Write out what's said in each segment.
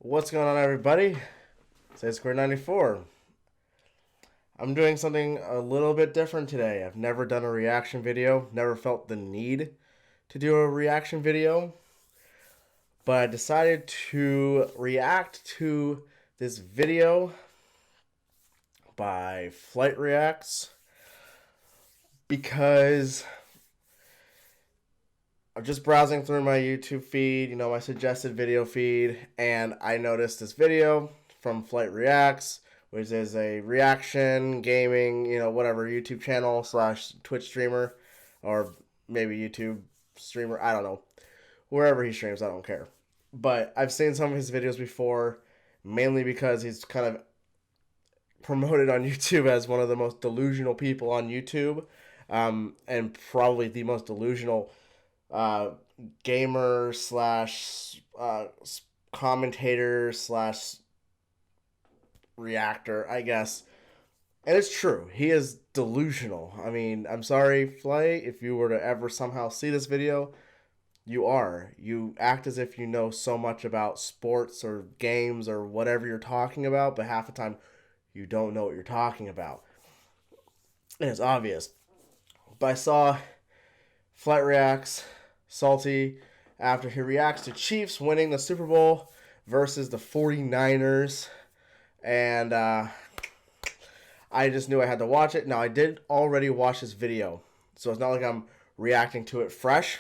What's going on, everybody? Say Square 94. I'm doing something a little bit different today. I've never done a reaction video, never felt the need to do a reaction video, but I decided to react to this video by FlightReacts because I'm just browsing through my YouTube feed, my suggested video feed, and I noticed this video from FlightReacts, which is a reaction, gaming, whatever, YouTube channel / Twitch streamer, or maybe YouTube streamer, I don't know. Wherever he streams, I don't care. But I've seen some of his videos before, mainly because he's kind of promoted on YouTube as one of the most delusional people on YouTube, and probably the most delusional gamer / commentator / reactor, I guess. And it's true. He is delusional. I mean, I'm sorry, Flight, if you were to ever somehow see this video, you are. You act as if you know so much about sports or games or whatever you're talking about, but half the time you don't know what you're talking about. And it's obvious. But I saw FlightReacts salty after he reacts to Chiefs winning the Super Bowl versus the 49ers. And I just knew I had to watch it. Now, I did already watch this video, so it's not like I'm reacting to it fresh.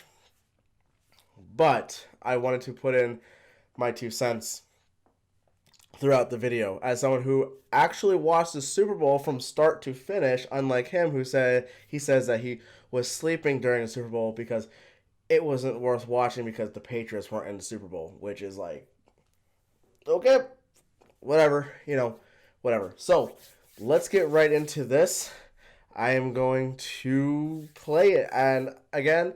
But I wanted to put in my 2 cents throughout the video as someone who actually watched the Super Bowl from start to finish, unlike him who says that he was sleeping during the Super Bowl because it wasn't worth watching because the Patriots weren't in the Super Bowl, which is like, okay, whatever, whatever. So let's get right into this. I am going to play it, and again,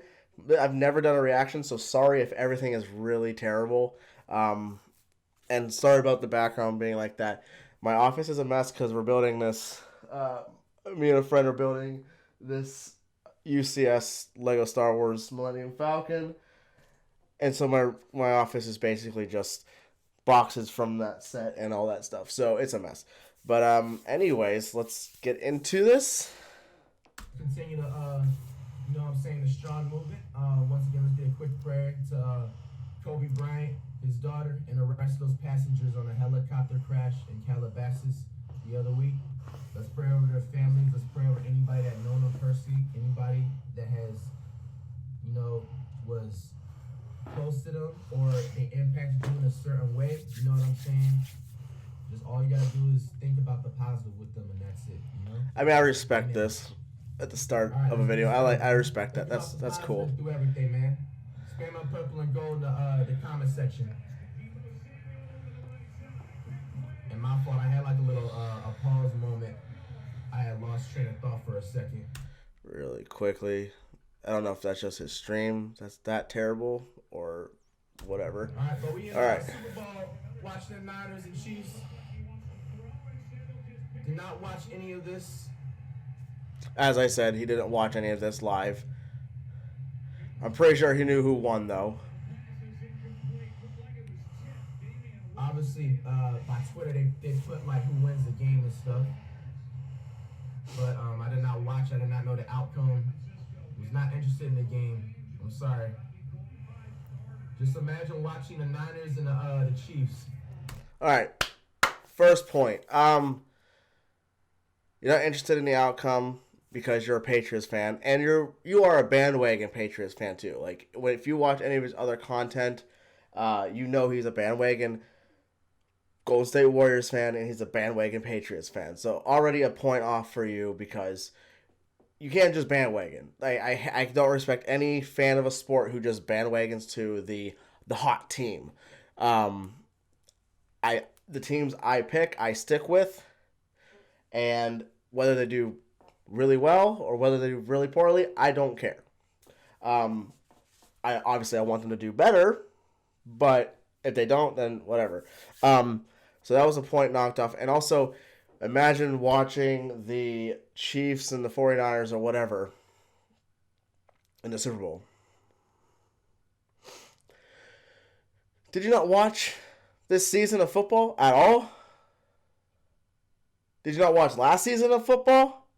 I've never done a reaction, so sorry if everything is really terrible. And sorry about the background being like that. My office is a mess because we're building this. Me and a friend are building this UCS Lego Star Wars Millennium Falcon. And so my office is basically just boxes from that set and all that stuff. So it's a mess. But anyways, let's get into this. Continue to, the strong movement. Once again, let's get a quick prayer to Kobe Bryant, his daughter, and the rest of those passengers on a helicopter crash in Calabasas the other week. Let's pray over their families. Let's pray over anybody that known them personally, anybody that has, was close to them or they impacted you in a certain way. You know what I'm saying? Just all you gotta do is think about the positive with them, and that's it. I mean, I respect this at the start of a video. I respect that. That's cool. Do everything, man. Spam up purple and gold in the comment section. And my fault, I had like a little a pause moment. I had lost train of thought for a second. Really quickly. I don't know if that's just his stream that's that terrible or whatever. All right, but we in the Super Bowl watching the Niners and Chiefs. Did not watch any of this. As I said, he didn't watch any of this live. I'm pretty sure he knew who won, though. Obviously, by Twitter, they put, like, who wins the game and stuff. But I did not watch. I did not know the outcome. Was not interested in the game. I'm sorry. Just imagine watching the Niners and the Chiefs. All right. First point. You're not interested in the outcome because you're a Patriots fan, and you are a bandwagon Patriots fan too. Like, if you watch any of his other content, he's a bandwagon Golden State Warriors fan, and he's a bandwagon Patriots fan. So already a point off for you because you can't just bandwagon. I don't respect any fan of a sport who just bandwagons to the hot team. The teams I pick, I stick with, and whether they do really well or whether they do really poorly, I don't care. I want them to do better, but if they don't, then whatever. So that was a point knocked off. And also, imagine watching the Chiefs and the 49ers or whatever in the Super Bowl. Did you not watch this season of football at all? Did you not watch last season of football?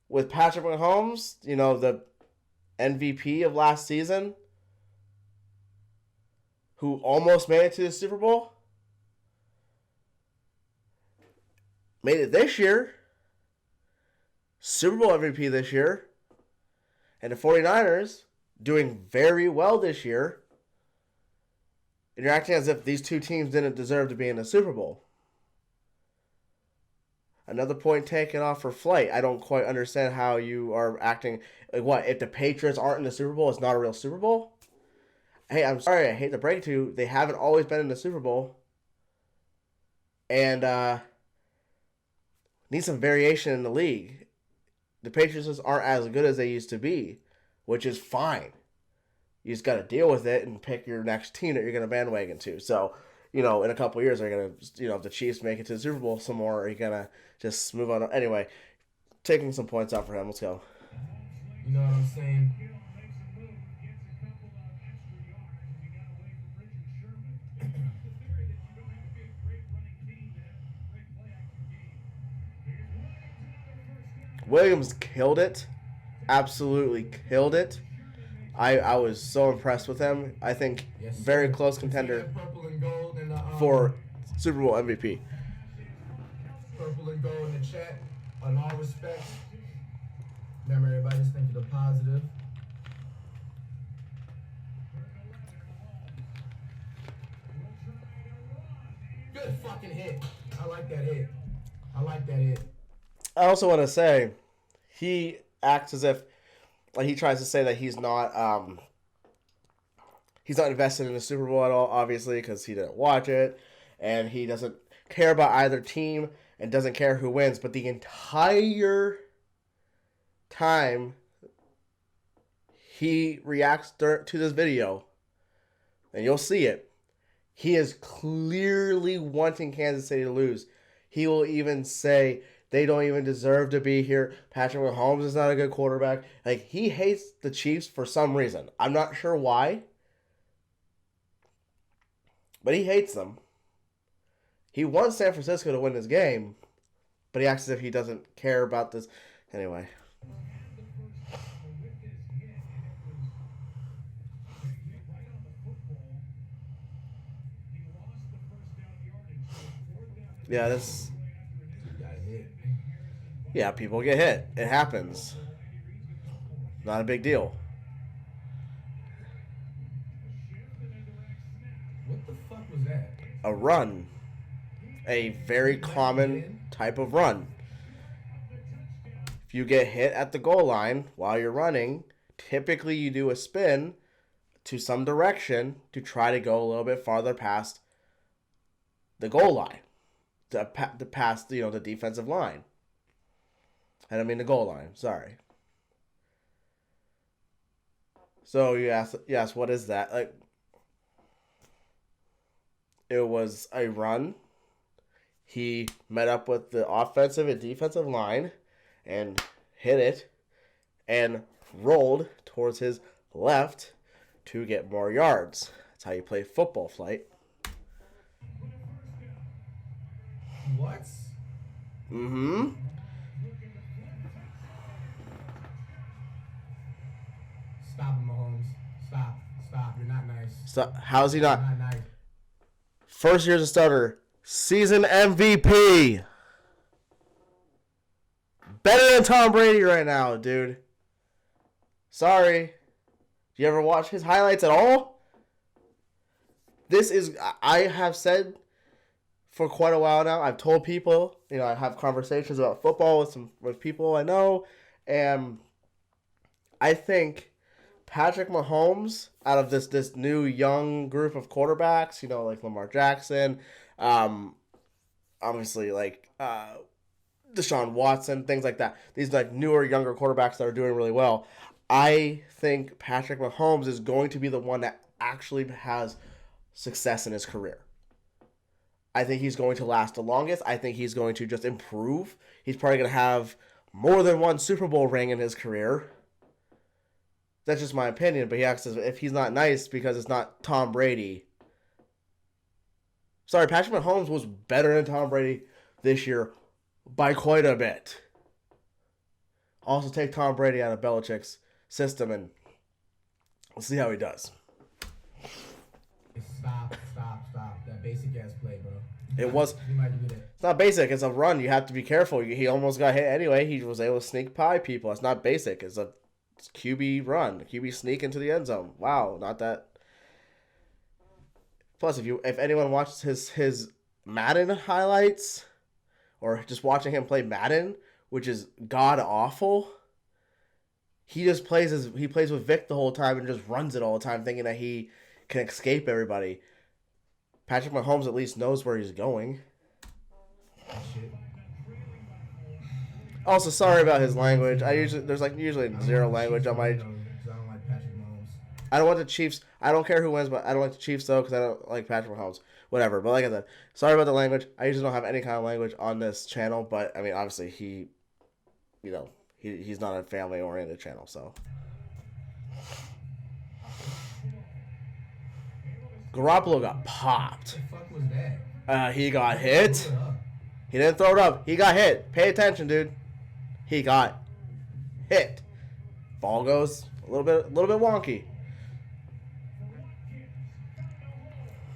With Patrick Mahomes, you know, the MVP of last season, who almost made it to the Super Bowl? Made it this year. Super Bowl MVP this year. And the 49ers doing very well this year. And you're acting as if these two teams didn't deserve to be in the Super Bowl. Another point taken off for Flight. I don't quite understand how you are acting. Like, what? If the Patriots aren't in the Super Bowl, it's not a real Super Bowl? Hey, I'm sorry. I hate to break it to you. They haven't always been in the Super Bowl. And need some variation in the league. The Patriots aren't as good as they used to be, which is fine. You just got to deal with it and pick your next team that you're going to bandwagon to. So, you know, in a couple of years, are you going to, you know, if the Chiefs make it to the Super Bowl some more, are you going to just move on? Anyway, taking some points out for him. Let's go. You know what I'm saying? Williams killed it. Absolutely killed it. I was so impressed with him. I think very close contender for Super Bowl MVP. Purple and gold in the chat on all respects. Remember, everybody just think of the positive. Good fucking hit. I like that hit. I like that hit. I also want to say, he acts as if, like, he tries to say that he's not invested in the Super Bowl at all, obviously, because he didn't watch it, and he doesn't care about either team and doesn't care who wins. But the entire time he reacts to this video, and you'll see it, he is clearly wanting Kansas City to lose. He will even say they don't even deserve to be here. Patrick Mahomes is not a good quarterback. Like, he hates the Chiefs for some reason. I'm not sure why, but he hates them. He wants San Francisco to win this game, but he acts as if he doesn't care about this. Anyway. Yeah, this... Yeah, people get hit. It happens. Not a big deal. What the fuck was that? A run. A very common type of run. If you get hit at the goal line while you're running, typically you do a spin to some direction to try to go a little bit farther past the goal line. To past, you know, the defensive line. I don't mean the goal line. Sorry. So you ask, yes, what is that? Like, it was a run. He met up with the offensive and defensive line and hit it and rolled towards his left to get more yards. That's how you play football, Flight. What? Mm-hmm. Stop him, Mahomes. Stop. Stop. You're not nice. So how's he not? You're not nice. First year as a starter, season MVP. Better than Tom Brady right now, dude. Sorry. Do you ever watch his highlights at all? This is, I have said for quite a while now, I've told people, you know, I have conversations about football with people I know, and I think Patrick Mahomes, out of this new young group of quarterbacks, you know, like Lamar Jackson, obviously like Deshaun Watson, things like that. These like newer, younger quarterbacks that are doing really well. I think Patrick Mahomes is going to be the one that actually has success in his career. I think he's going to last the longest. I think he's going to just improve. He's probably going to have more than one Super Bowl ring in his career. That's just my opinion, but he acts as if he's not nice because it's not Tom Brady. Sorry, Patrick Mahomes was better than Tom Brady this year by quite a bit. Also, take Tom Brady out of Belichick's system and we'll see how he does. Stop. That basic ass play, bro. It's not basic. It's a run. You have to be careful. He almost got hit anyway. He was able to sneak by people. It's not basic. It's a QB run. QB sneak into the end zone. Wow, not that. Plus, if anyone watches his Madden highlights or just watching him play Madden, which is god awful, he plays with Vic the whole time and just runs it all the time, thinking that he can escape everybody. Patrick Mahomes at least knows where he's going. Also, sorry about his language. There's usually zero language on my. I don't like Patrick Mahomes. I don't want the Chiefs. I don't care who wins, but I don't like the Chiefs though because I don't like Patrick Mahomes. Whatever. But like I said, sorry about the language. I usually don't have any kind of language on this channel, but I mean, obviously he's not a family oriented channel, so. Garoppolo got popped. What the fuck was that? He got hit. He didn't throw it up. He got hit. Pay attention, dude. He got hit. Ball goes a little bit wonky.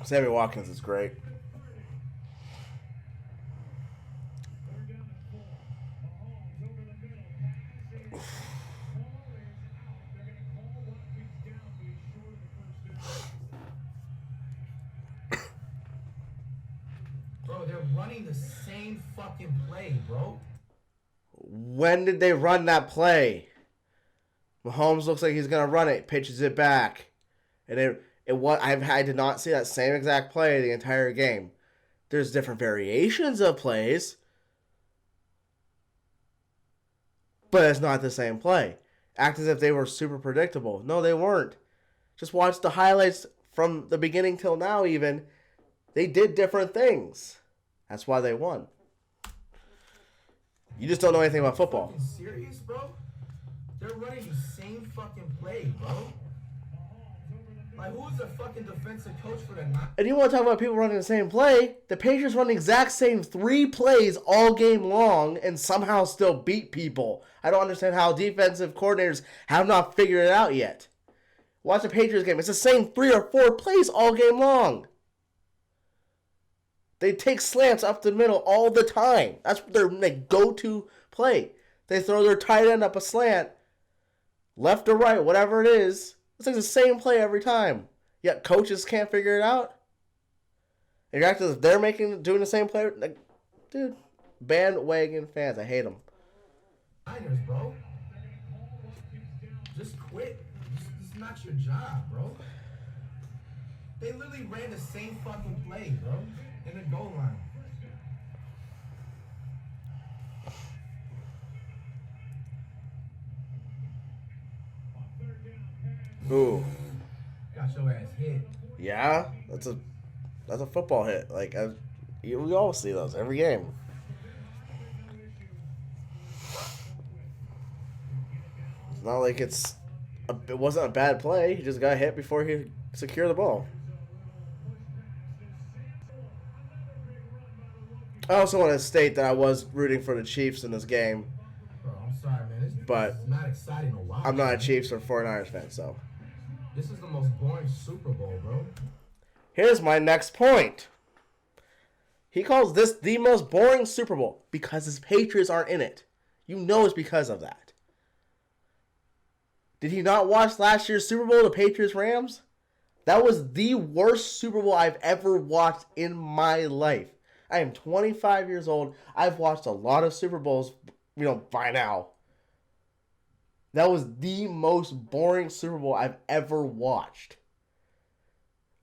Sammy Watkins is great. Bro, they're running the same fucking play, bro. When did they run that play? Mahomes looks like he's gonna run it, pitches it back, and I did not see that same exact play the entire game. There's different variations of plays, but it's not the same play. Act as if they were super predictable. No, they weren't. Just watch the highlights from the beginning till now. Even they did different things. That's why they won. You just don't know anything about football. Fucking serious, bro? They're running the same fucking play, bro. Like, who's the fucking defensive coach for the night? And you want to talk about people running the same play? The Patriots run the exact same 3 plays all game long and somehow still beat people. I don't understand how defensive coordinators have not figured it out yet. Watch the Patriots game. It's the same 3 or 4 plays all game long. They take slants up the middle all the time. That's their go-to play. They throw their tight end up a slant, left or right, whatever it is. It's like the same play every time. Yet coaches can't figure it out. And you're acting as if they're doing the same play. Like, dude, bandwagon fans, I hate them. Niners, bro. Just quit. This is not your job, bro. They literally ran the same fucking play, bro. In the goal line. Ooh. Got your ass hit. Yeah, that's a football hit. Like we all see those every game. It's not like it wasn't a bad play. He just got hit before he secured the ball. I also want to state that I was rooting for the Chiefs in this game. Bro, I'm sorry, man. But it's not exciting to watch. I'm not a Chiefs or 49ers fan, so. This is the most boring Super Bowl, bro. Here's my next point. He calls this the most boring Super Bowl because his Patriots aren't in it. You know it's because of that. Did he not watch last year's Super Bowl, the Patriots-Rams? That was the worst Super Bowl I've ever watched in my life. I am 25 years old. I've watched a lot of Super Bowls, by now. That was the most boring Super Bowl I've ever watched.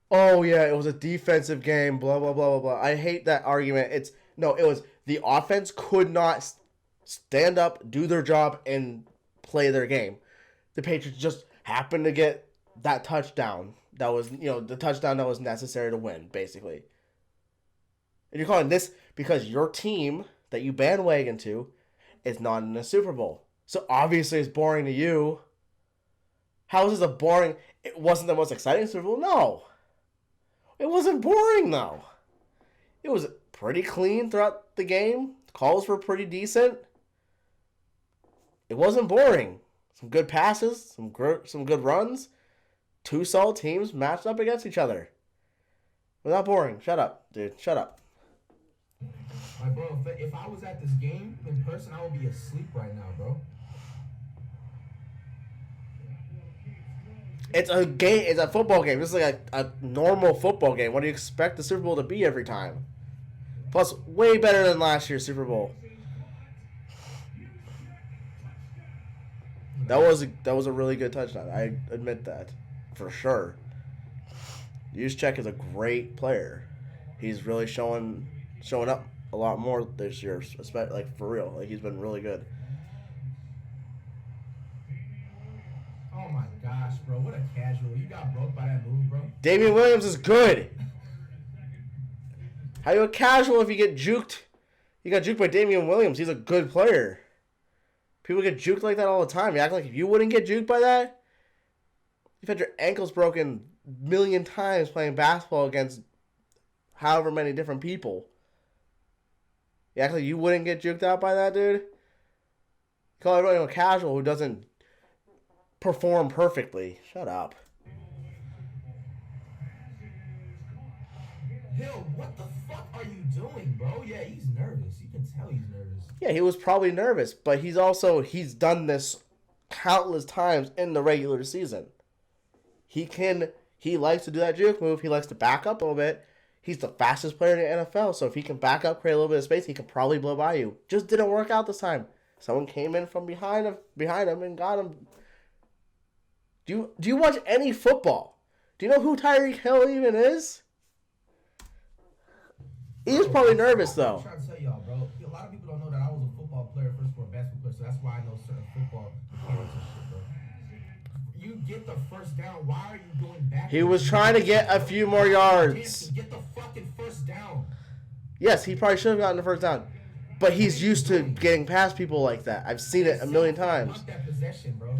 Oh, yeah, it was a defensive game, blah, blah, blah, blah, blah. I hate that argument. It was the offense could not stand up, do their job, and play their game. The Patriots just happened to get that touchdown. That was, the touchdown that was necessary to win, basically. And you're calling this because your team that you bandwagon to is not in the Super Bowl. So obviously it's boring to you. How is this a boring... It wasn't the most exciting Super Bowl? No. It wasn't boring, though. It was pretty clean throughout the game. Calls were pretty decent. It wasn't boring. Some good passes, some good runs. Two solid teams matched up against each other. It was not boring. Shut up, dude. Shut up. My bro, if I was at this game in person, I would be asleep right now, bro. It's a game. It's a football game. This is like a normal football game. What do you expect the Super Bowl to be every time? Plus, way better than last year's Super Bowl. That was a really good touchdown. I admit that, for sure. Juszczyk is a great player. He's really showing up a lot more this year, especially like for real. Like he's been really good. Oh my gosh, bro! What a casual! You got broke by that move, bro. Damian Williams is good. How you a casual if you get juked? You got juked by Damian Williams. He's a good player. People get juked like that all the time. You act like if you wouldn't get juked by that? You've had your ankles broken a million times playing basketball against however many different people. You act like you wouldn't get juked out by that, dude? You call everyone a casual who doesn't perform perfectly. Shut up. Hill, what the fuck are you doing, bro? Yeah, he's nervous. You can tell he's nervous. Yeah, he was probably nervous, but he's done this countless times in the regular season. He likes to do that juke move. He likes to back up a little bit. He's the fastest player in the NFL, so if he can back up, create a little bit of space, he can probably blow by you. Just didn't work out this time. Someone came in from behind him and got him. Do you watch any football? Do you know who Tyreek Hill even is? He was probably nervous, though. I'm trying to tell y'all, bro. A lot of people don't know that I was a football player first for a basketball player, so that's why I know certain football mechanics and shit, bro. You get the first down. Why are you going back? He was trying to get a few more yards. Get the fucking first down. Yes, he probably should have gotten the first down. But he's used to getting past people like that. I've seen it a million times. Want that possession, bro.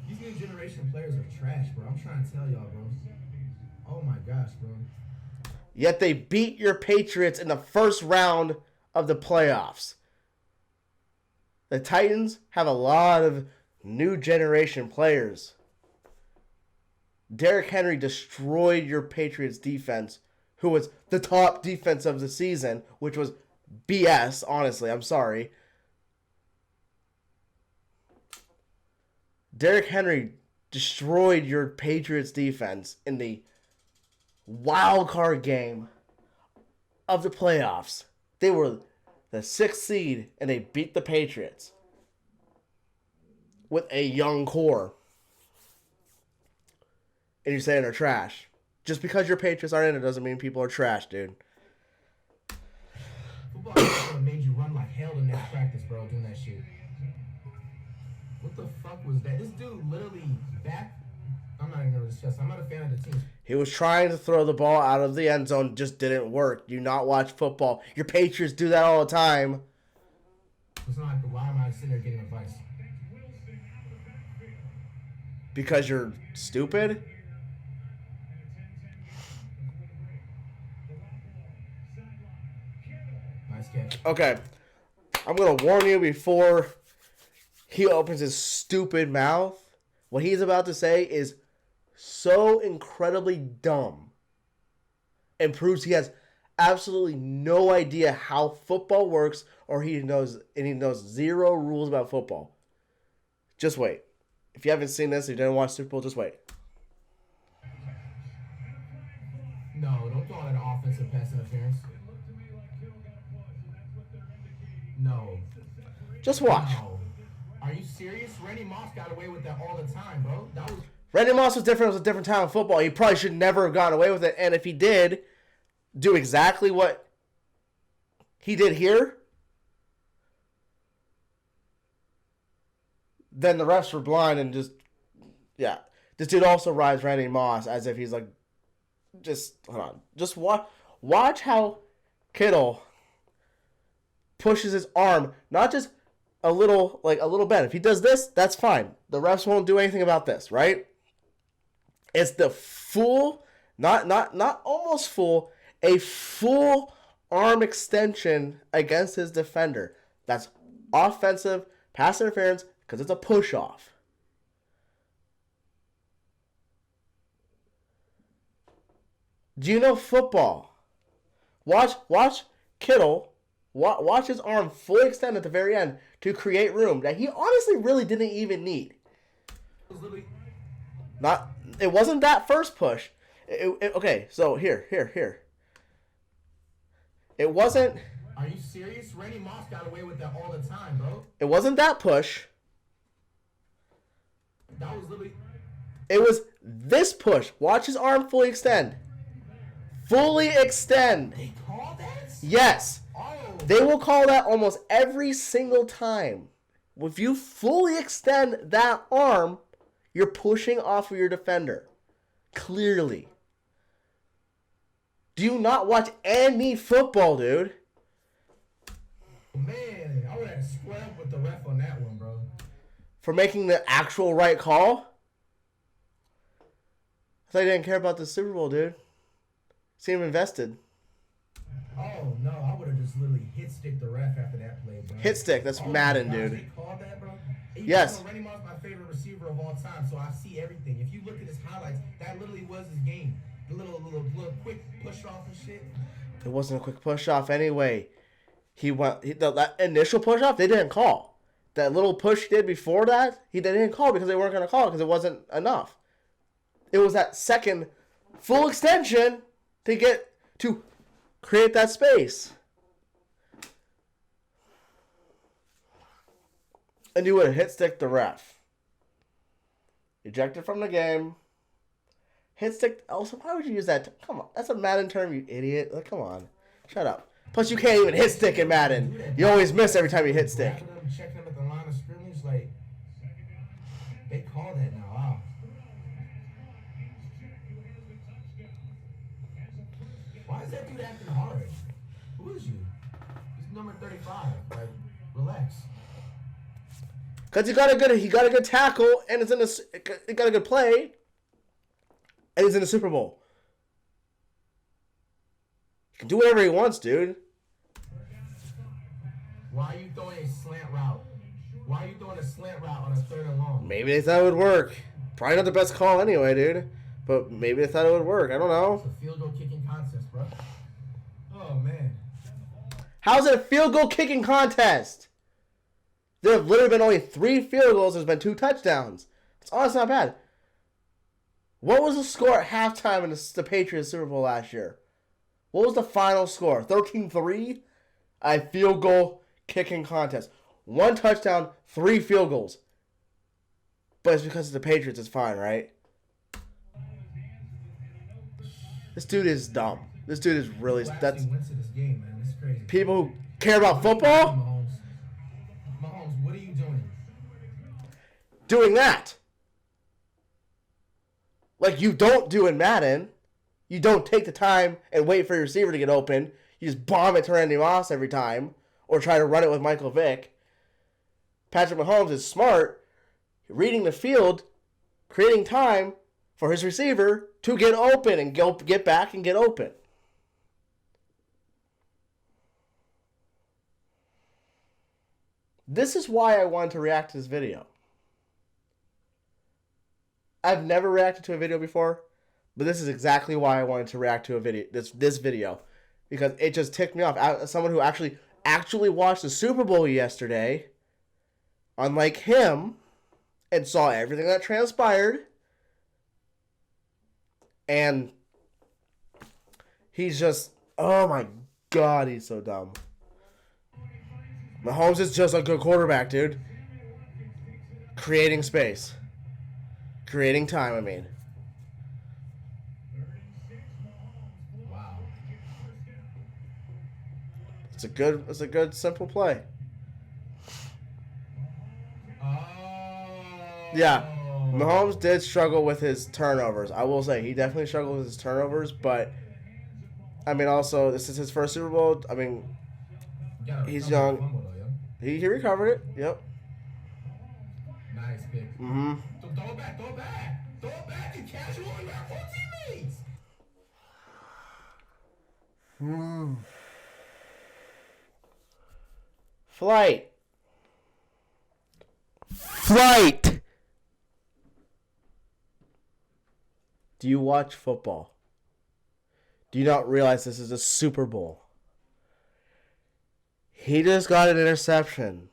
These new generation players are trash, bro. I'm trying to tell y'all, bro. Oh my gosh, bro. Yet they beat your Patriots in the first round of the playoffs. The Titans have a lot of new generation players. Derrick Henry destroyed your Patriots defense, who was the top defense of the season, which was BS, honestly. I'm sorry. Derrick Henry destroyed your Patriots defense in the wild card game of the playoffs. They were the 6th seed and they beat the Patriots with a young core. And you're saying they're trash. Just because your Patriots aren't in it doesn't mean people are trash, dude. Football made you run like hell in that practice, bro, doing that shit. What the fuck was that? This dude literally I'm not even gonna discuss. I'm not a fan of the team. He was trying to throw the ball out of the end zone, just didn't work. Do not watch football. Your Patriots do that all the time. It's not like, why am I sitting there getting advice? Because you're stupid? Nice catch. Okay. I'm going to warn you before he opens his stupid mouth. What he's about to say is so incredibly dumb and proves he has absolutely no idea how football works, or he knows zero rules about football. Just wait. If you haven't seen this, you didn't watch Super Bowl, just wait. No, don't call it an offensive pass interference. No. Just watch. No. Are you serious? Randy Moss got away with that all the time, bro. Randy Moss was different. It was a different time of football. He probably should never have gotten away with it. And if he did do exactly what he did here, then the refs were blind and just, yeah. This dude also rides Randy Moss as if he's like, hold on. Just watch how Kittle pushes his arm, not just a little bend. If he does this, that's fine. The refs won't do anything about this, right? It's the full, not almost full. a full arm extension against his defender. That's offensive pass interference because it's a push-off. Do you know football? Watch Kittle. Watch his arm fully extend at the very end to create room that he honestly really didn't even need. It wasn't that first push. Okay, so here. It wasn't. Are you serious? Randy Moss got away with that all the time, bro. It wasn't that push. That was literally. It was this push. Watch his arm fully extend. Fully extend. They call that? Yes. Oh. They will call that almost every single time. If you fully extend that arm, you're pushing off of your defender. Clearly. Do you not watch any football, dude? Man, I would have squared up with the ref on that one, bro. For making the actual right call? I thought you didn't care about the Super Bowl, dude. Seemed invested. Oh, no, I would have just literally hit stick the ref after that play, bro. Hit stick, that's Madden, dude. They called that, bro? Yes. Randy Moss is my favorite receiver of all time, so I see everything. If you look at his highlights, that literally was his game. The little quick push off and shit. It wasn't a quick push off anyway. That initial push off, they didn't call. That little push he did before that, they didn't call because they weren't going to call it because it wasn't enough. It was that second full extension to create that space. And you would have hit stick the ref. Ejected from the game. Hit stick. Also, why would you use that? Come on. That's a Madden term, you idiot. Like, come on. Shut up. Plus, you can't even hit stick in Madden. You always miss every time you hit stick. Checking them at the line of scrimmage, like, they call that now. Wow. Why is that dude acting hard? Who is you? He's number 35. Like, relax. Because he got a good tackle, and he got a good play, and he's in the Super Bowl. He can do whatever he wants, dude. Why are you throwing a slant route? Why are you throwing a slant route on a 3rd and long? Maybe they thought it would work. Probably not the best call anyway, dude. But maybe they thought it would work. I don't know. It's a field goal kicking contest, bro. Oh, man. How's it a field goal kicking contest? There have literally been only 3 field goals. There's been 2 touchdowns. It's honestly not bad. What was the score at halftime in the Patriots Super Bowl last year? What was the final score? 13-3? A field goal kicking contest. 1 touchdown, 3 field goals. But it's because of the Patriots. It's fine, right? This dude is dumb. This dude is really... That's went to this game, man. It's crazy. people who care about football? Mahomes, what are you doing? Doing that. Like you don't do in Madden. You don't take the time and wait for your receiver to get open. You just bomb it to Randy Moss every time. Or try to run it with Michael Vick. Patrick Mahomes is smart. Reading the field. Creating time for his receiver to get open and get back and get open. This is why I wanted to react to this video. I've never reacted to a video before, but this is exactly why I wanted to react to a video. This video, because it just ticked me off. As someone who actually watched the Super Bowl yesterday, unlike him, and saw everything that transpired, and he's just, oh my God, he's so dumb. Mahomes is just a good quarterback, dude. Creating space. Creating time, I mean. Wow. It's a good simple play. Yeah. Mahomes did struggle with his turnovers. I will say he definitely struggled with his turnovers, but I mean also this is his first Super Bowl. I mean he's young. He recovered it. Yep. Nice pick. Mm-hmm. Throw it back. Throw it back and catch all your teammates. Flight. Flight. Do you watch football? Do you not realize this is a Super Bowl? He just got an interception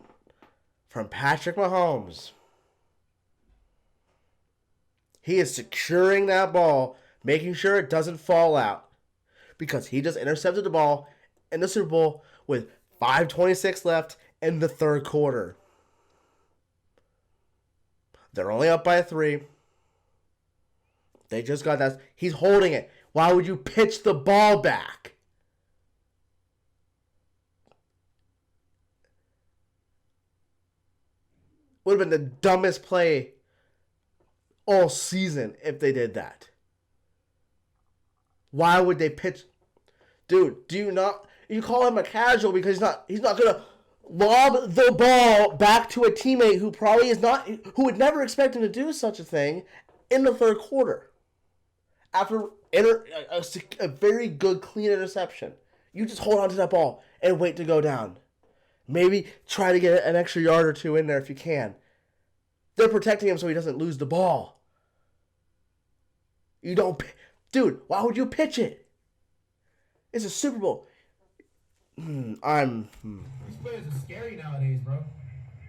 from Patrick Mahomes. He is securing that ball, making sure it doesn't fall out. Because he just intercepted the ball in the Super Bowl with 5:26 left in the third quarter. They're only up by 3. They just got that. He's holding it. Why would you pitch the ball back? Would have been the dumbest play all season if they did that. Why would they pitch? Dude, do you not? You call him a casual because he's not gonna lob the ball back to a teammate who probably is not, who would never expect him to do such a thing in the third quarter. After a very good, clean interception. You just hold on to that ball and wait to go down. Maybe try to get an extra yard or 2 in there if you can. They're protecting him so he doesn't lose the ball. You don't... Dude, why would you pitch it? It's a Super Bowl. These players are scary nowadays, bro.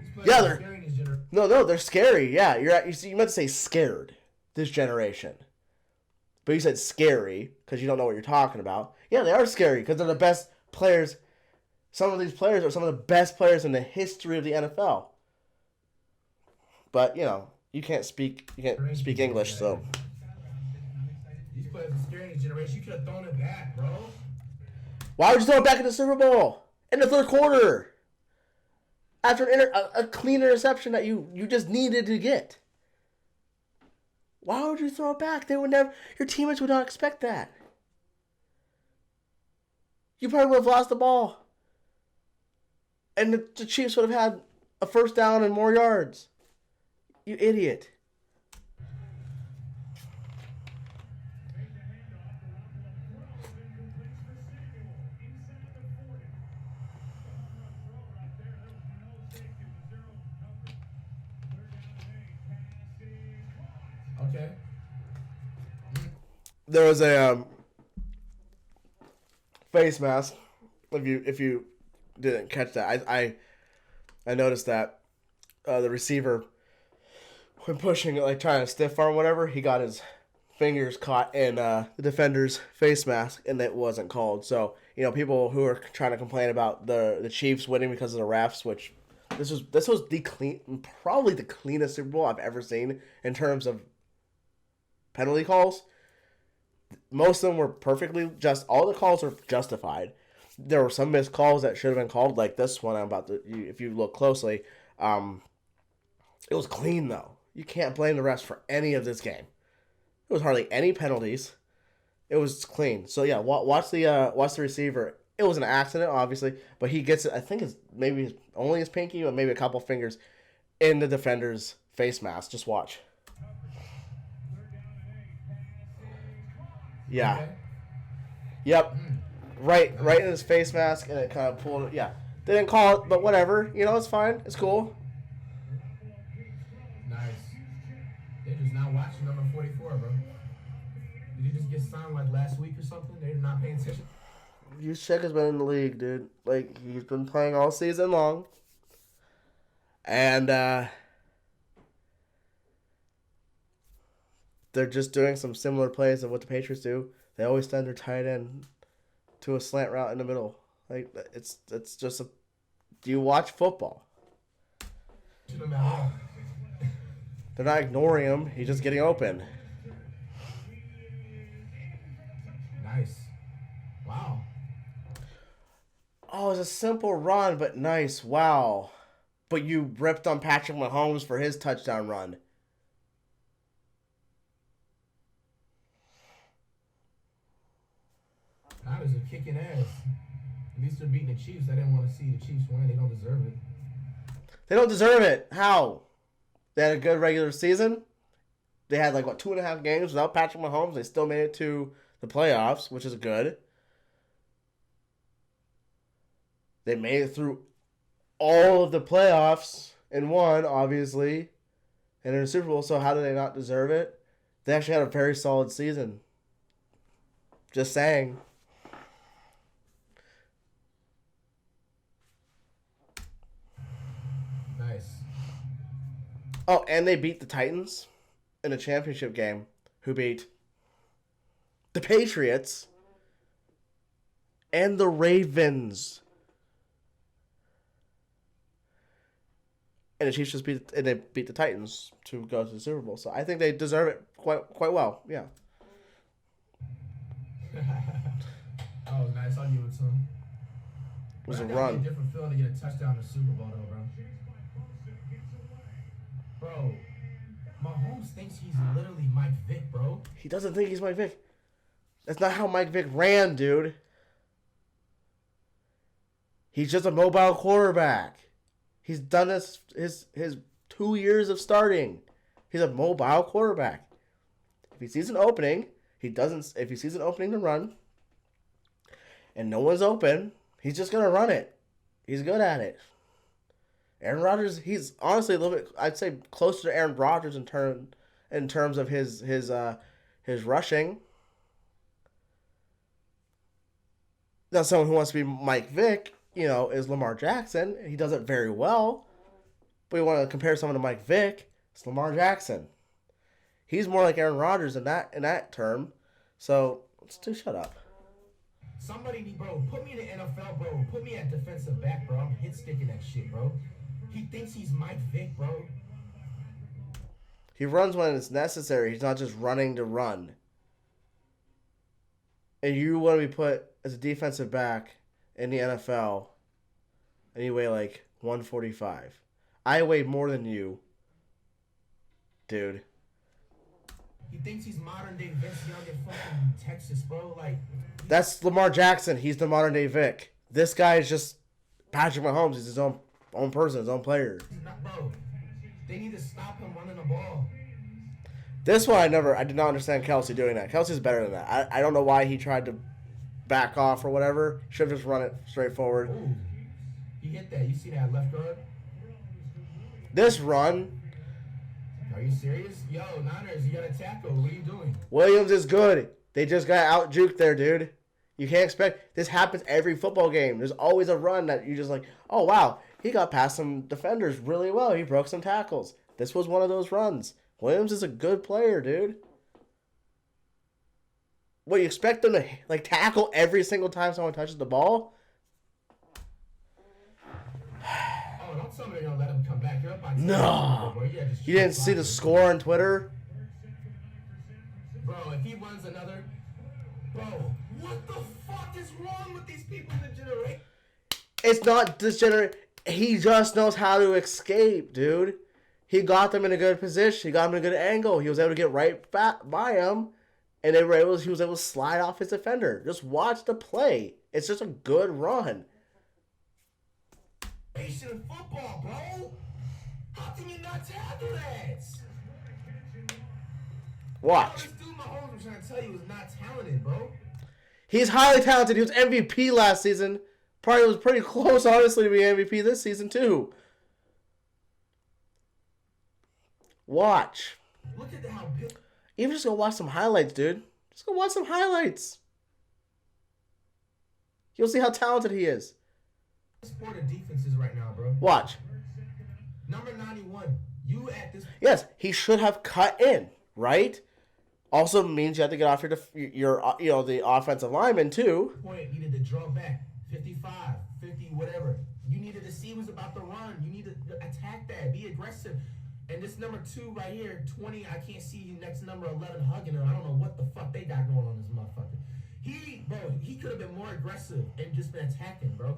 These players Yeah, are scary in this generation. No, they're scary. Yeah, you meant to say scared this generation. But you said scary because you don't know what you're talking about. Yeah, they are scary because they're the best players. Some of these players are some of the best players in the history of the NFL. But, you can't speak English, so. These players are scary in this generation. You could have thrown it back, bro. Why would you throw it back in the Super Bowl? In the third quarter? After a clean interception that you just needed to get. Why would you throw it back? They would never. Your teammates would not expect that. You probably would have lost the ball. And the Chiefs would have had a first down and more yards. You idiot. Okay. There was a face mask. If you didn't catch that, I noticed that the receiver, when pushing, like trying to stiff arm whatever, he got his fingers caught in the defender's face mask, and it wasn't called. So people who are trying to complain about the Chiefs winning because of the refs, which this was probably the cleanest Super Bowl I've ever seen in terms of penalty calls. Most of them were perfectly all the calls were justified. There were some missed calls that should have been called, like this one I'm about to. If you look closely, it was clean though. You can't blame the refs for any of this game. There was hardly any penalties. It was clean. So yeah, watch the receiver. It was an accident, obviously, but he gets it. I think it's maybe only his pinky, or maybe a couple fingers in the defender's face mask. Just watch. Yeah. Okay. Yep. Right in his face mask, and it kind of pulled it. Yeah. They didn't call it, but whatever. It's fine. It's cool. Nice. They're just not watching number 44, bro. Did he just get signed like last week or something? They're not paying attention? Juszczyk has been in the league, dude. Like, he's been playing all season long. And, they're just doing some similar plays of what the Patriots do. They always send their tight end to a slant route in the middle. Like, it's just a... Do you watch football? They're not ignoring him. He's just getting open. Nice. Wow. Oh, it's a simple run, but nice. Wow. But you ripped on Patrick Mahomes for his touchdown run. Niners are kicking ass. At least they're beating the Chiefs. I didn't want to see the Chiefs win. They don't deserve it. They don't deserve it. How? They had a good regular season. They had 2.5 games without Patrick Mahomes. They still made it to the playoffs, which is good. They made it through all of the playoffs and won, obviously, and in the Super Bowl. So how do they not deserve it? They actually had a very solid season. Just saying. Nice. Oh, and they beat the Titans in a championship game, who beat the Patriots and the Ravens. And the Chiefs just beat the Titans to go to the Super Bowl. So I think they deserve it quite well. Yeah. Oh, nice. I'll give it to him. It was a Be run. a different feeling to get a touchdown in the Super Bowl, though, bro. Bro, Mahomes thinks he's literally Mike Vick, bro. He doesn't think he's Mike Vick. That's not how Mike Vick ran, dude. He's just a mobile quarterback. He's done this his 2 years of starting. He's a mobile quarterback. If he sees an opening, if he sees an opening to run, and no one's open, he's just gonna run it. He's good at it. Aaron Rodgers, he's honestly a little bit, I'd say, closer to Aaron Rodgers in terms of his rushing. Now, someone who wants to be Mike Vick, is Lamar Jackson. He does it very well. But you want to compare someone to Mike Vick, it's Lamar Jackson. He's more like Aaron Rodgers in that term. So, let's just shut up. Somebody, bro, put me in the NFL, bro. Put me at defensive back, bro. I'm hit sticking that shit, bro. He thinks he's Mike Vick, bro. He runs when it's necessary. He's not just running to run. And you want to be put as a defensive back in the NFL, and you weigh like 145. I weigh more than you, dude. He thinks he's modern day Vince Young in fucking Texas, bro. Like, that's Lamar Jackson. He's the modern day Vic. This guy is just Patrick Mahomes. He's his own person, his own player. Bro, they need to stop him running the ball. This one I did not understand Kelsey doing that. Kelsey's better than that. I don't know why he tried to back off or whatever. Should have just run it straight forward. Ooh, he hit that. You see that left guard? This run. Are you serious? Yo, Niners, you got a tackle. What are you doing? Williams is good. They just got out-juked there, dude. You can't expect... This happens every football game. There's always a run that you just like, oh, wow, he got past some defenders really well. He broke some tackles. This was one of those runs. Williams is a good player, dude. What, you expect them to tackle every single time someone touches the ball? Oh, don't tell me they're going to let him come back. You're up by 10. No. You didn't see the score on Twitter? Bro, if he runs another... Bro, what the fuck is wrong with these people in the generation? It's not degenerate. He just knows how to escape, dude. He got them in a good position. He got them in a good angle. He was able to get right back by him, and he was able to slide off his defender. Just watch the play. It's just a good run. Asian football, bro. How can you not tackle that? Watch. This dude Mahomes was trying to tell you was not talented, bro. He's highly talented. He was MVP last season. Probably was pretty close, honestly, to be MVP this season, too. Watch. Look at how... Even just go watch some highlights, dude. Just go watch some highlights. You'll see how talented he is. Sport of defenses right now, bro. Watch. Number 91. You at this... Yes, he should have cut in, right? Also means you have to get off your the offensive lineman too. Point needed to draw back 55, 50, whatever. You needed to see who's about to run. You need to attack that. Be aggressive. And this number 2 right here, 20, I can't see you next number 11 hugging her. I don't know what the fuck they got going on this motherfucker. He could have been more aggressive and just been attacking, bro.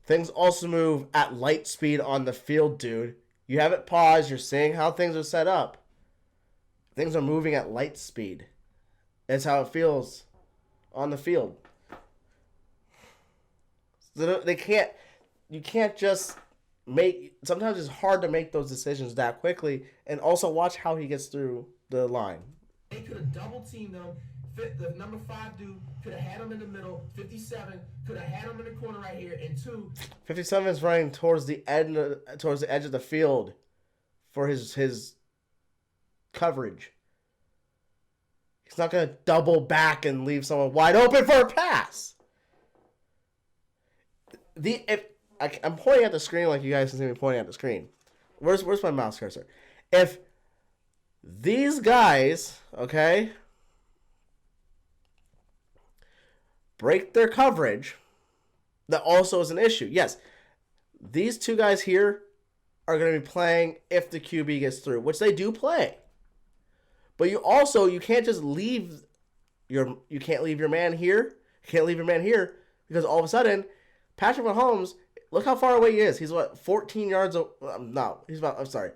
Things also move at light speed on the field, dude. You have it paused. You're seeing how things are set up. Things are moving at light speed. That's how it feels on the field. So you can't just sometimes it's hard to make those decisions that quickly, and also watch how he gets through the line. They could have double teamed him, the number 5 dude could have had him in the middle. 57 could have had him in the corner right here. And 2. 57 is running towards the edge of the field for his coverage. He's not going to double back and leave someone wide open for a pass. I'm pointing at the screen like you guys can see me pointing at the screen. Where's my mouse cursor? If these guys, okay, break their coverage, that also is an issue. Yes, these two guys here are going to be playing if the QB gets through, which they do play. But you can't just leave your man here. You can't leave your man here because all of a sudden, Patrick Mahomes, look how far away he is. He's what, 14 yards? No, he's about. I'm sorry,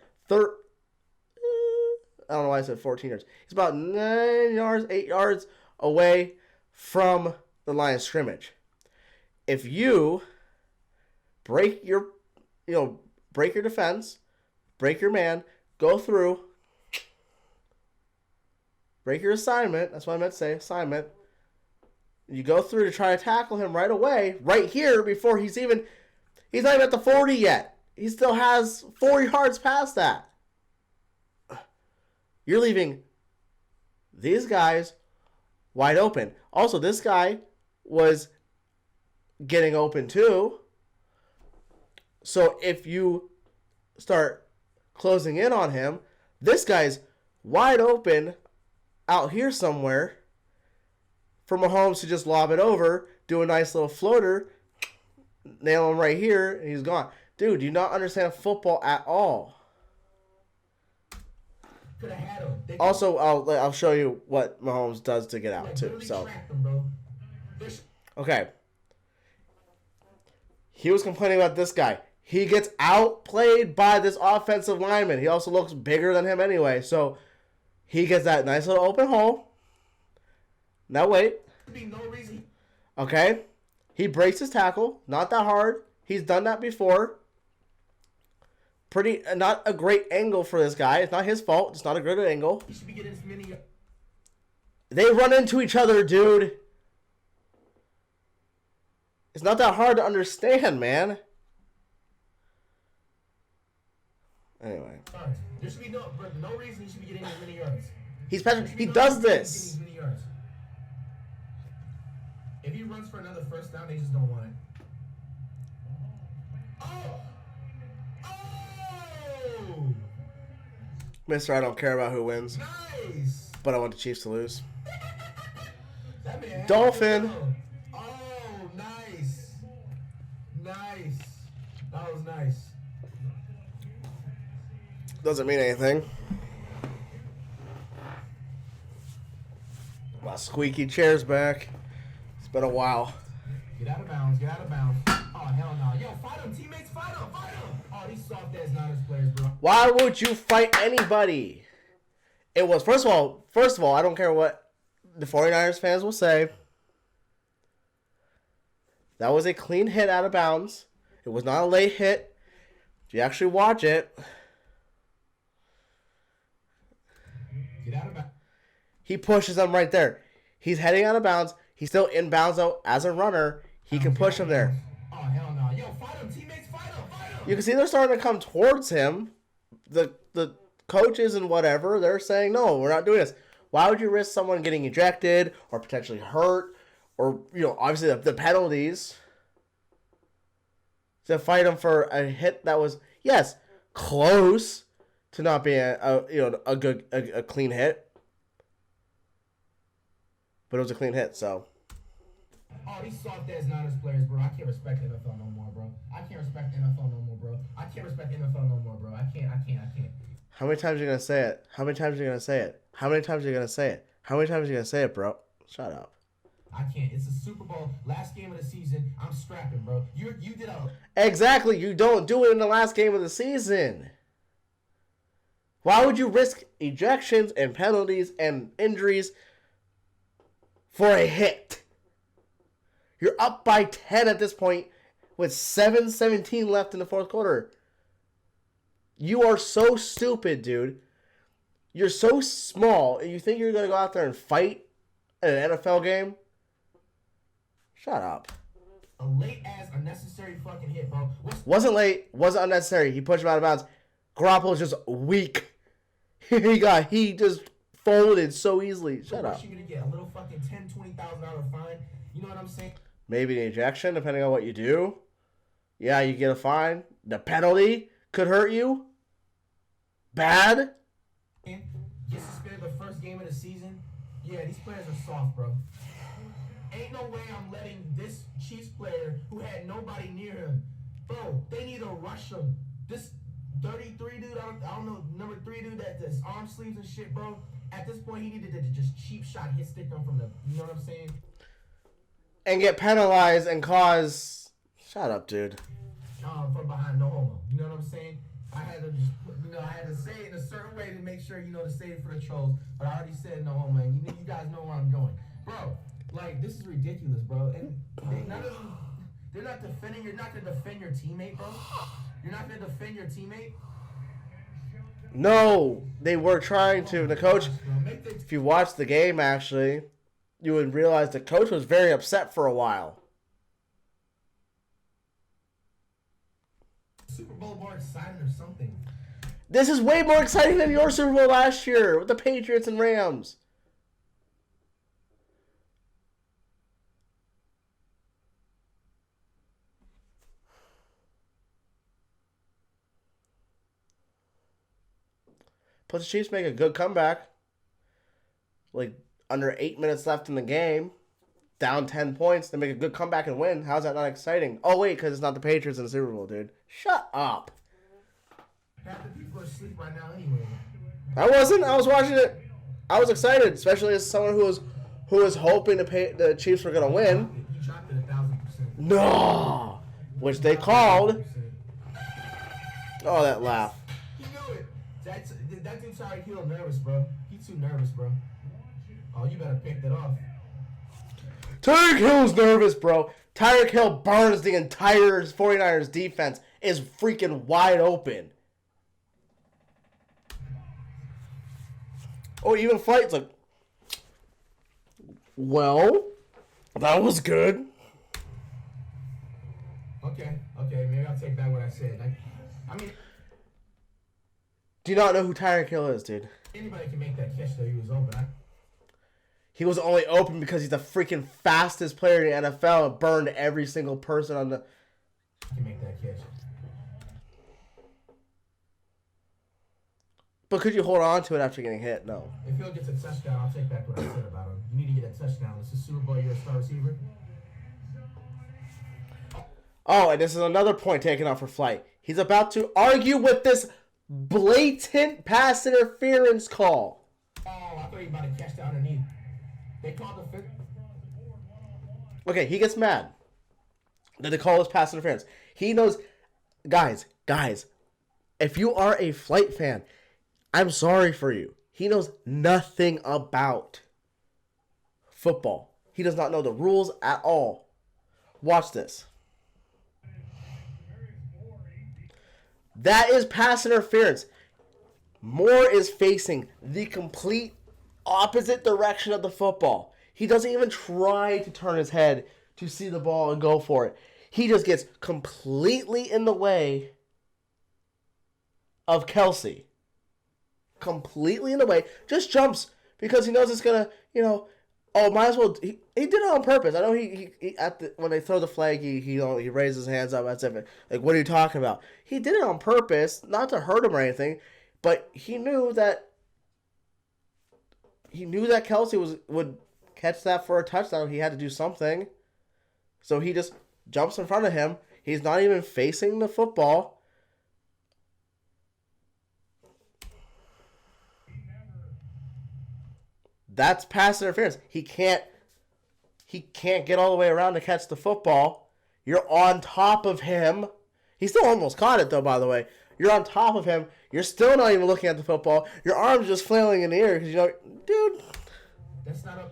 I don't know why I said 14 yards. He's about 9 yards, 8 yards away from the line of scrimmage. If you break your defense, break your man, go through, break your assignment. That's what I meant to say, assignment. You go through to try to tackle him right away, right here, before he's not even at the 40 yet. He still has 4 yards past that. You're leaving these guys wide open. Also, this guy was getting open too. So if you start closing in on him, this guy's wide open out here somewhere for Mahomes to just lob it over, do a nice little floater, nail him right here, and he's gone. Dude, do you not understand football at all? Also, I'll show you what Mahomes does to get out too. So, okay. He was complaining about this guy. He gets outplayed by this offensive lineman. He also looks bigger than him anyway. So, he gets that nice little open hole. Now wait. Okay. He breaks his tackle. Not that hard. He's done that before. Not a great angle for this guy. It's not his fault. It's not a great angle. They run into each other, dude. It's not that hard to understand, man. Anyway. There should be no reason he should be getting as many yards. He does this. If he runs for another first down, they just don't want it. Oh! Mister, I don't care about who wins. Nice! But I want the Chiefs to lose. That Dolphin. Oh, nice. Nice. That was nice. Doesn't mean anything. My squeaky chair's back. It's been a while. Get out of bounds. Get out of bounds. Oh, hell no. Yo, fight him. Teammates, fight him. Fight him. Oh, these soft-ass Niners players, bro. Why would you fight anybody? It was, first of all, I don't care what the 49ers fans will say. That was a clean hit out of bounds. It was not a late hit. If you actually watch it. Get out of bounds. He pushes them right there. He's heading out of bounds. He's still in bounds though. As a runner, he can push him there. Oh, hell no. Yo, fight him. Teammates, fight him. Fight him. You can see they're starting to come towards him. The coaches and whatever, they're saying, no, we're not doing this. Why would you risk someone getting ejected or potentially hurt or, obviously the penalties to fight him for a hit that was, yes, close to not being a clean hit. But it was a clean hit, so. Oh, these soft-ass Niners players, bro. I can't respect the NFL no more, bro. I can't respect the NFL no more, bro. I can't respect the NFL no more, bro. I can't. How many times are you going to say it? How many times are you going to say it? How many times are you going to say it? How many times are you going to say it, bro? Shut up. I can't. It's a Super Bowl, last game of the season. I'm strapping, bro. You did a... Exactly. You don't do it in the last game of the season. Why would you risk ejections and penalties and injuries for a hit? You're up by 10 at this point with 7:17 left in the fourth quarter. You are so stupid, dude. You're so small, and you think you're going to go out there and fight in an NFL game? Shut up. A late-ass, unnecessary fucking hit, bro. Wasn't late. Wasn't unnecessary. He pushed him out of bounds. Garoppolo's just weak. He just folded so easily. Shut up. You're gonna get a little fucking $10,000-$20,000 fine. You know what I'm saying? Maybe an ejection, depending on what you do. Yeah, you get a fine. The penalty could hurt you. Bad. Get suspended the first game of the season. Yeah, these players are soft, bro. Ain't no way I'm letting this Chiefs player who had nobody near him. Bro, they need to rush him. This 33 dude, I don't know, number 3 dude that's arm sleeves and shit, bro. At this point, he needed to just cheap shot his stick him from the, you know what I'm saying? And get penalized and cause... Shut up, dude. From behind, no homo. You know what I'm saying? I had to just, I had to say it in a certain way to make sure, to save it for the trolls. But I already said no homo, and you guys know where I'm going. Bro, like, this is ridiculous, bro. And none of them, they're not defending, you're not going to defend your teammate, bro. You're not going to defend your teammate. No, they were trying to. The coach, if you watch the game, actually, you would realize the coach was very upset for a while. Super Bowl more exciting or something. This is way more exciting than your Super Bowl last year with the Patriots and Rams. Plus the Chiefs make a good comeback. Like under 8 minutes left in the game. Down 10 points. They make a good comeback and win. How's that not exciting? Oh, wait, because it's not the Patriots in the Super Bowl, dude. Shut up. Half the people are asleep right now anyway. I wasn't. I was watching it. I was excited, especially as someone who was hoping the Chiefs were going to win. You dropped it 1,000%. No. Which they called. Oh, that laugh. He knew it. That dude's Tyreek Hill nervous, bro. He's too nervous, bro. Oh, you better pick that off. Tyreek Hill's nervous, bro. Tyreek Hill burns the entire 49ers defense. Is freaking wide open. Oh, even Flight's like, well, that was good. Okay, maybe I'll take back what I said. I mean, do you not know who Tyreek Hill is, dude? Anybody can make that catch, though. He was open. He was only open because he's the freaking fastest player in the NFL and burned every single person on the... He can make that catch. But could you hold on to it after getting hit? No. If Hill gets a touchdown, I'll take back what I said about him. You need to get a touchdown. This is Super Bowl. You're a star receiver. Oh, and this is another point taken off for Flight. He's about to argue with this blatant pass interference call. Oh, I thought he was about to catch that underneath. They called the fifth. Okay, he gets mad that they call this pass interference. He knows, guys, if you are a Flight fan, I'm sorry for you. He knows nothing about football. He does not know the rules at all. Watch this. That is pass interference. Moore is facing the complete opposite direction of the football. He doesn't even try to turn his head to see the ball and go for it. He just gets completely in the way of Kelsey. Completely in the way. Just jumps because he knows it's going to, might as well. He did it on purpose. I know he when they throw the flag, he raises his hands up. That's it. Like, what are you talking about? He did it on purpose, not to hurt him or anything, but he knew that Kelsey would catch that for a touchdown. He had to do something. So he just jumps in front of him. He's not even facing the football. That's pass interference. He can't get all the way around to catch the football. You're on top of him. He still almost caught it, though, by the way. You're on top of him. You're still not even looking at the football. Your arm's just flailing in the air because, dude. That's not a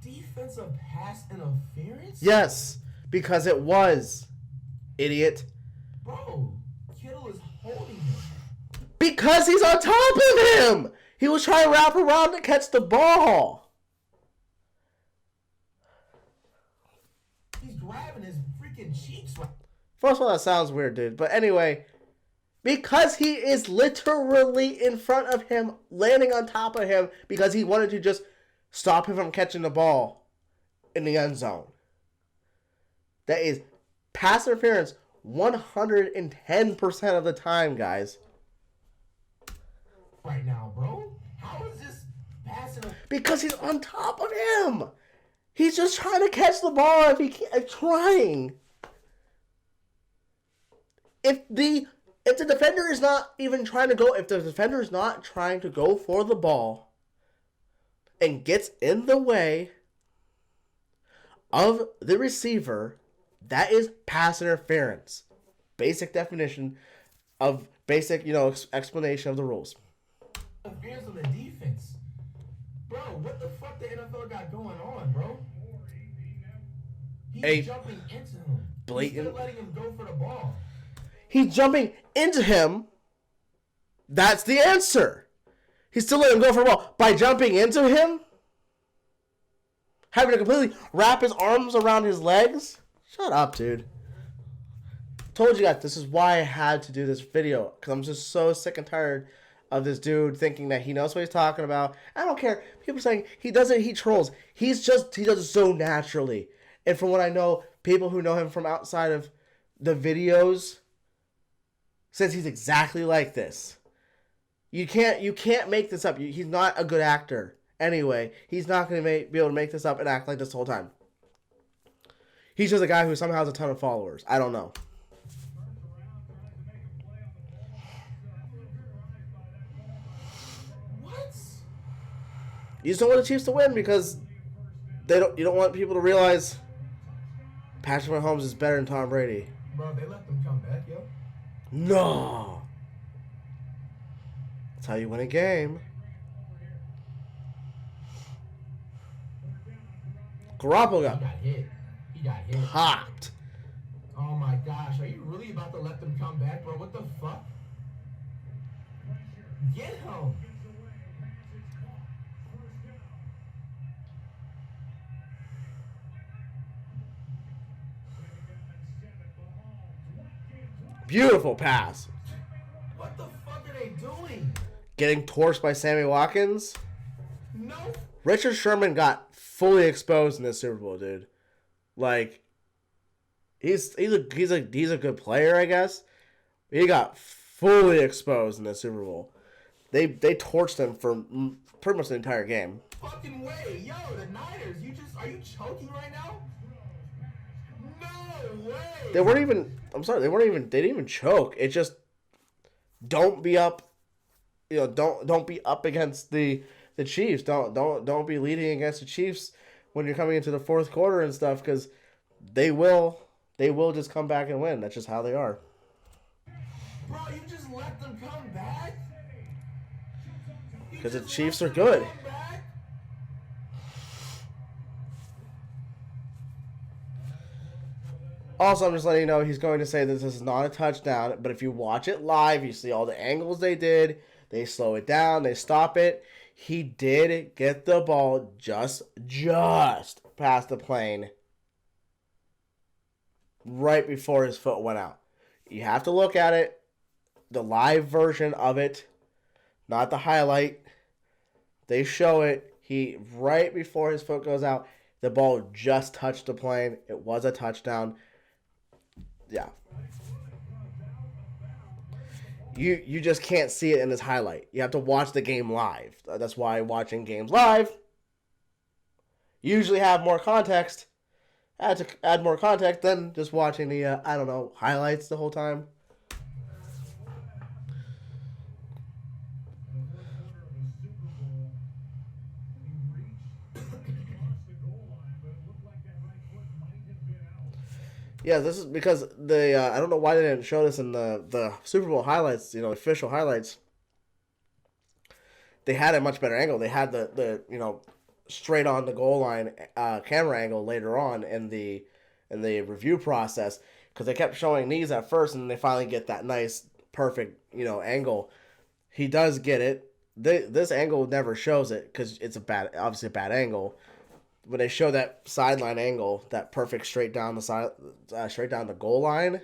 defensive pass interference? Yes, because it was, idiot. Bro, Kittle is holding him. Because he's on top of him. He was trying to wrap around to catch the ball. He's grabbing his freaking cheeks. First of all, that sounds weird, dude. But anyway, because he is literally in front of him, landing on top of him, because he wanted to just stop him from catching the ball in the end zone. That is pass interference 110% of the time, guys. Right now, bro. How is this passing? Because he's on top of him. He's just trying to catch the ball if he can't. Trying. If the defender is not even trying to go, if the defender is not trying to go for the ball and gets in the way of the receiver, that is pass interference. Basic definition of basic, explanation of the rules. Interference on the defense. Bro, what the fuck the NFL got going on, bro? He's jumping into him. Blatant. He's still letting him go for the ball. He's jumping into him. That's the answer. He's still letting him go for the ball. By jumping into him? Having to completely wrap his arms around his legs? Shut up, dude. Told you guys, this is why I had to do this video. Because I'm just so sick and tired of this dude thinking that he knows what he's talking about. I don't care. People saying he doesn't, he trolls. He does it so naturally. And from what I know, people who know him from outside of the videos says he's exactly like this. You can't make this up. He's not a good actor. Anyway, he's not going to be able to make this up and act like this the whole time. He's just a guy who somehow has a ton of followers. I don't know. What? You just don't want the Chiefs to win because you don't want people to realize Patrick Mahomes is better than Tom Brady. Bro, they let them come back, yo. No. That's how you win a game. Garoppolo got hit. He got hit. Popped. Oh my gosh, are you really about to let them come back, bro? What the fuck? Get him. Beautiful pass. What the fuck are they doing? Getting torched by Sammy Watkins. No. Richard Sherman got fully exposed in this Super Bowl, dude. Like, he's a good player, I guess. He got fully exposed in the Super Bowl. They torched him for pretty much the entire game. Fucking way, yo, the Niners. Are you choking right now? No way. They didn't even choke. It just don't be up. Don't be up against the Chiefs. Don't be leading against the Chiefs when you're coming into the fourth quarter and stuff, because they will just come back and win. That's just how they are. Bro, you just let them come back? Because the Chiefs are good. Also, I'm just letting you know he's going to say that this is not a touchdown, but if you watch it live, you see all the angles they did. They slow it down. They stop it. He did get the ball just past the plane right before his foot went out. You have to look at it, the live version of it, not the highlight. They show it. He, right before his foot goes out, the ball just touched the plane. It was a touchdown. Yeah. You just can't see it in this highlight. You have to watch the game live. That's why watching games live usually have more context. Add more context than just watching the highlights the whole time. Yeah, this is because I don't know why they didn't show this in the Super Bowl highlights, official highlights. They had a much better angle. They had the straight on the goal line camera angle later on in the review process, because they kept showing these at first, and they finally get that nice perfect angle. He does get it. This angle never shows it because it's obviously a bad angle. When they show that sideline angle, that perfect straight down the goal line,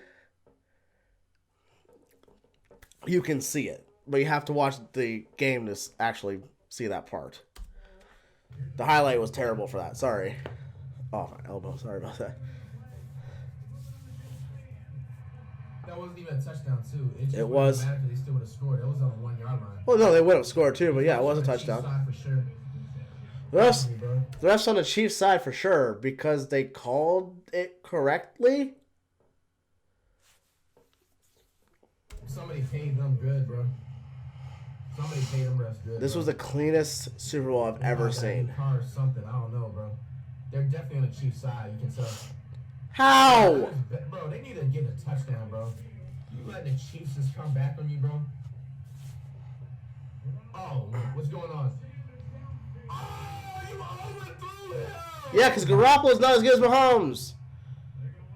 you can see it. But you have to watch the game to actually see that part. The highlight was terrible for that. Sorry. Oh, my elbow. Sorry about that. That wasn't even a touchdown, too. It was. They still would have scored. It was on the 1 yard line. Well, no, they would have scored too, but yeah, it was a touchdown. For sure. The refs on the Chiefs' side for sure because they called it correctly. Somebody paid them good, bro. Somebody paid them refs good. This was the cleanest Super Bowl I've ever seen. Car or something, I don't know, bro. They're definitely on the Chiefs' side. You can tell. How? Bro, they need to get a touchdown, bro. You letting the Chiefs just come back on you, bro? Oh, what's going on? Oh, you overthrew him! Yeah, because Garoppolo's not as good as Mahomes.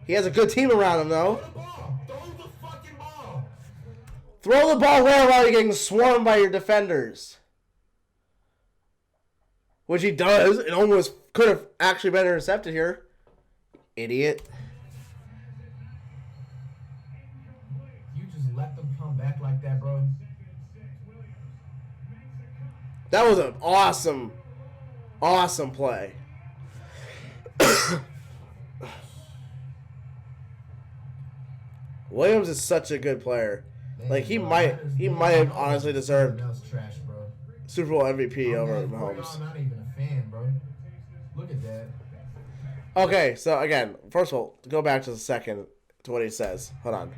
He has a good team around him, though. Throw the ball. Throw the fucking ball. Throw the ball where while you're getting swarmed by your defenders. Which he does. It almost could have actually been intercepted here. Idiot. You just let them come back like that, bro. That was an awesome play. Williams is such a good player. Man, Like he bro, might have honestly deserved trash, bro. Super Bowl MVP over Mahomes. I'm not even a fan, bro. Look at that. Okay, so again, first of all, go back to the second to what he says. Hold on.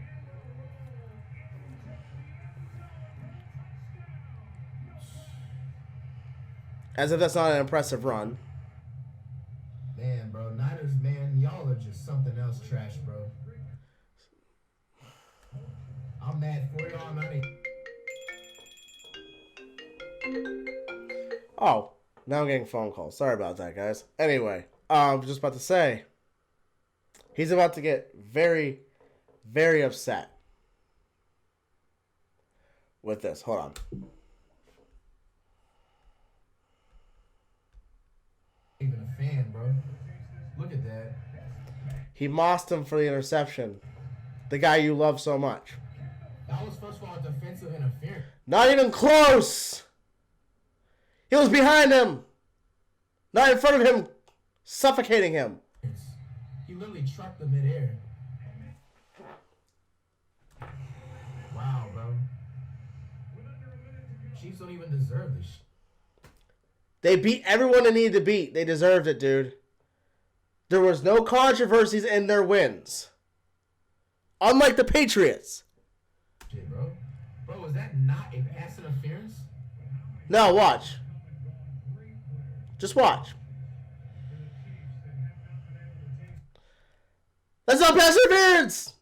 As if that's not an impressive run. Man, bro, Niners, man, y'all are just something else trash, bro. I'm mad for y'all, not Oh, now I'm getting phone calls. Sorry about that, guys. Anyway, I was just about to say, he's about to get very, very upset with this. Hold on. even a fan, bro. Look at that. He mossed him for the interception. The guy you love so much. That was first of all defensive interference. Not even close. He was behind him. Not in front of him, suffocating him. He literally trucked the midair. Wow, bro. Chiefs don't even deserve this shit. They beat everyone they needed to beat. They deserved it, dude. There was no controversies in their wins. Unlike the Patriots. Shit, bro. Bro, was that not a pass interference? No, watch. Just watch. That's not pass interference.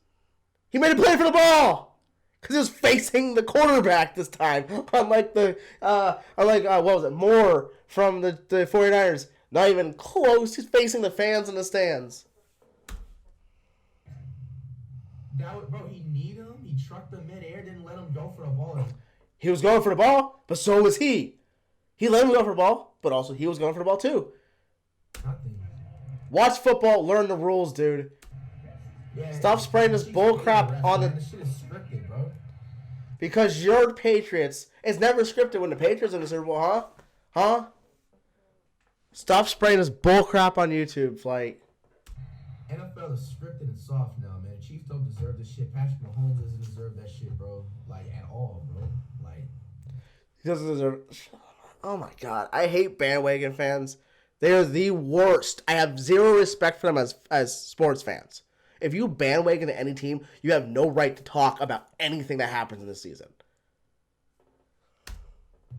He made a play for the ball. Because he was facing the quarterback this time. Unlike what was it? Moore from the 49ers. Not even close. He's facing the fans in the stands. Bro, he kneed him. He trucked the midair, didn't let him go for the ball. He was going for the ball, but so was he. He let him go for the ball, but also he was going for the ball too. Nothing. Watch football, learn the rules, dude. Yeah, Stop spraying this bull crap on the... This shit is scripted, bro. Because your Patriots... It's never scripted when the Patriots are in the Super Bowl, huh? Huh? Stop spraying this bull crap on YouTube, Flight. NFL is scripted and soft now, man. Chiefs don't deserve this shit. Patrick Mahomes doesn't deserve that shit, bro. Like, at all, bro. Like... He doesn't deserve... Oh my god. I hate bandwagon fans. They are the worst. I have zero respect for them as sports fans. If you bandwagon to any team, you have no right to talk about anything that happens in the season.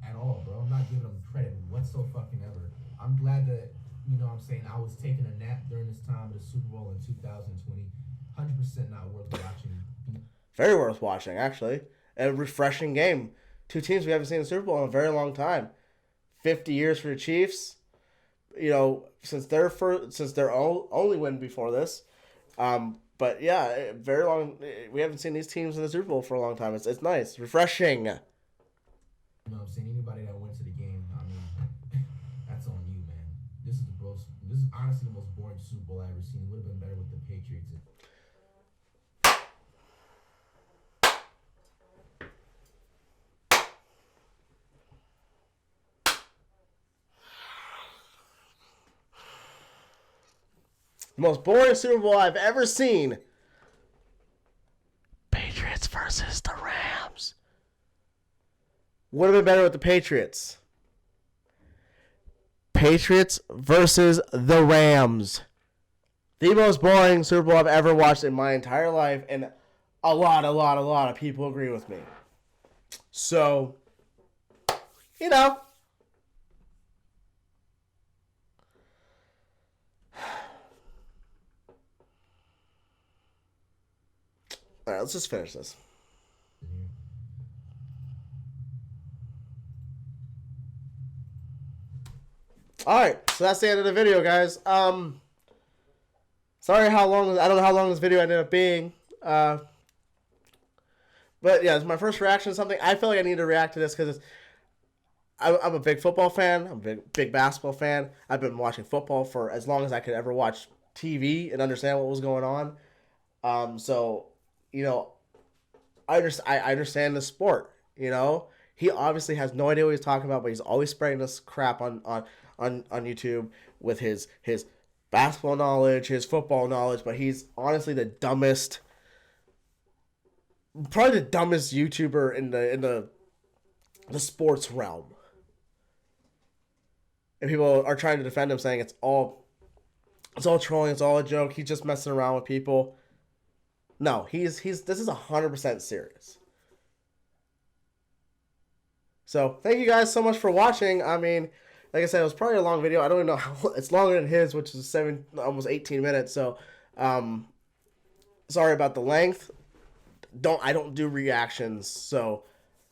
At all, bro. I'm not giving them credit whatsoever. I'm glad that, you know what I'm saying, I was taking a nap during this time of the Super Bowl in 2020. 100% not worth watching. Very worth watching, actually. A refreshing game. Two teams we haven't seen in the Super Bowl in a very long time. 50 years for the Chiefs. You know, since their only win before this. But yeah, very long. We haven't seen these teams in the Super Bowl for a long time. It's nice, refreshing. You know what I'm saying? Anybody that went to the game, I mean, that's on you, man. This is honestly the most boring Super Bowl I ever seen. It would have been better with the Patriots. The most boring Super Bowl I've ever seen. Patriots versus the Rams. Would have been better with the Patriots. Patriots versus the Rams. The most boring Super Bowl I've ever watched in my entire life, and a lot of people agree with me. So, you know. All right, let's just finish this. All right, so that's the end of the video, guys. Sorry how long, I don't know how long this video ended up being. But yeah, it's my first reaction to something. I feel like I need to react to this because I'm a big football fan. I'm a big basketball fan. I've been watching football for as long as I could ever watch TV and understand what was going on. So, you know, I understand the sport, you know. He obviously has no idea what he's talking about, but he's always spreading this crap on YouTube with his basketball knowledge, his football knowledge, but he's honestly the dumbest, probably the dumbest YouTuber in the sports realm. And people are trying to defend him, saying it's all trolling, it's all a joke. He's just messing around with people. No, this is 100% serious. So thank you guys so much for watching. I mean, like I said, it was probably a long video. I don't even know how it's longer than his, which is almost 18 minutes. So, sorry about the length. I don't do reactions, so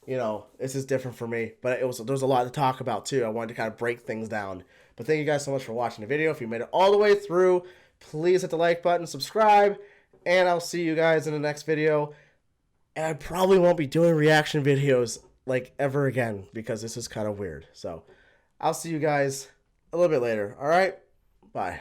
you know this is different for me. But there was a lot to talk about too. I wanted to kind of break things down. But thank you guys so much for watching the video. If you made it all the way through, please hit the like button, subscribe, and I'll see you guys in the next video. And I probably won't be doing reaction videos like ever again because this is kind of weird. So I'll see you guys a little bit later. All right? Bye.